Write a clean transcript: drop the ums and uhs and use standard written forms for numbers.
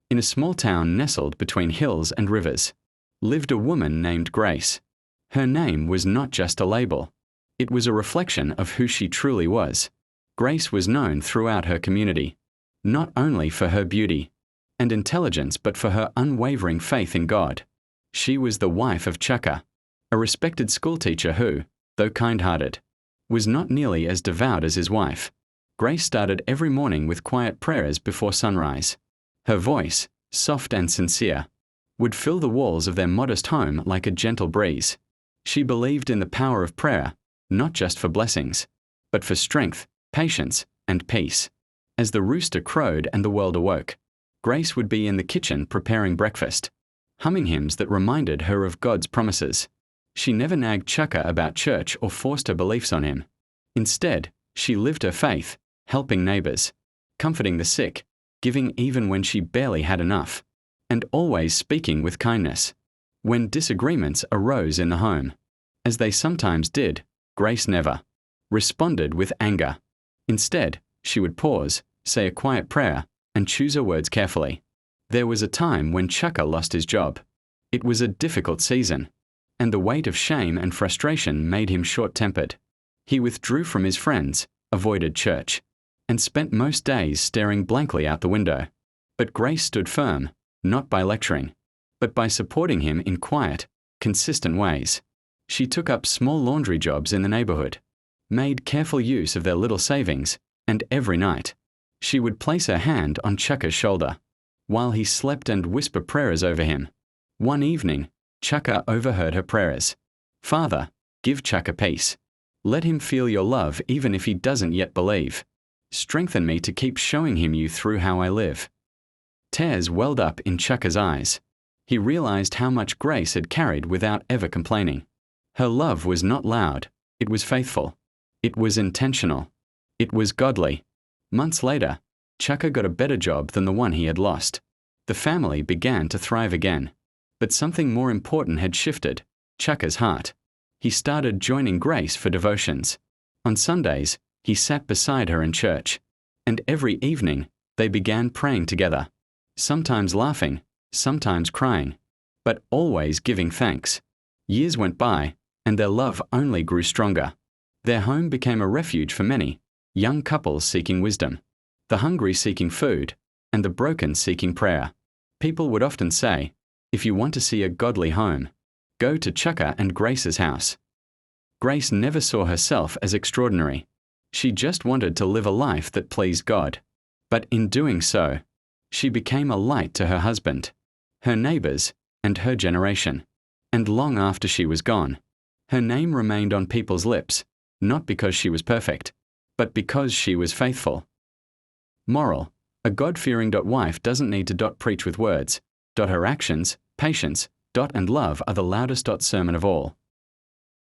In a small town nestled between hills and rivers, lived a woman named Grace. Her name was not just a label. It was a reflection of who she truly was. Grace was known throughout her community, not only for her beauty and intelligence but for her unwavering faith in God. She was the wife of Chaka, a respected schoolteacher who, though kind-hearted, was not nearly as devout as his wife. Grace started every morning with quiet prayers before sunrise. Her voice, soft and sincere, would fill the walls of their modest home like a gentle breeze. She believed in the power of prayer, not just for blessings, but for strength, patience, and peace. As the rooster crowed and the world awoke, Grace would be in the kitchen preparing breakfast, humming hymns that reminded her of God's promises. She never nagged Chaka about church or forced her beliefs on him. Instead, she lived her faith, helping neighbors, comforting the sick, giving even when she barely had enough, and always speaking with kindness. When disagreements arose in the home, as they sometimes did, Grace never responded with anger. Instead, she would pause, say a quiet prayer, and choose her words carefully. There was a time when Chaka lost his job. It was a difficult season, and the weight of shame and frustration made him short-tempered. He withdrew from his friends, avoided church, and spent most days staring blankly out the window. But Grace stood firm, not by lecturing, but by supporting him in quiet, consistent ways. She took up small laundry jobs in the neighborhood, made careful use of their little savings, and every night, she would place her hand on Chaka's shoulder, while he slept and whisper prayers over him. One evening, Chaka overheard her prayers. "Father, give Chaka peace. Let him feel your love even if he doesn't yet believe. Strengthen me to keep showing him you through how I live." Tears welled up in Chaka's eyes. He realized how much Grace had carried without ever complaining. Her love was not loud, it was faithful. It was intentional. It was godly. Months later, Chaka got a better job than the one he had lost. The family began to thrive again. But something more important had shifted: Chaka's heart. He started joining Grace for devotions. On Sundays, he sat beside her in church, and every evening, they began praying together, sometimes laughing, sometimes crying, but always giving thanks. Years went by, and their love only grew stronger. Their home became a refuge for many, young couples seeking wisdom, the hungry seeking food, and the broken seeking prayer. People would often say, if you want to see a godly home, go to Chaka and Grace's house. Grace never saw herself as extraordinary. She just wanted to live a life that pleased God. But in doing so, she became a light to her husband, her neighbors, and her generation. And long after she was gone, her name remained on people's lips, not because she was perfect, but because she was faithful. Moral: a God-fearing wife doesn't need to preach with words. Her actions, patience, and love are the loudest sermon of all.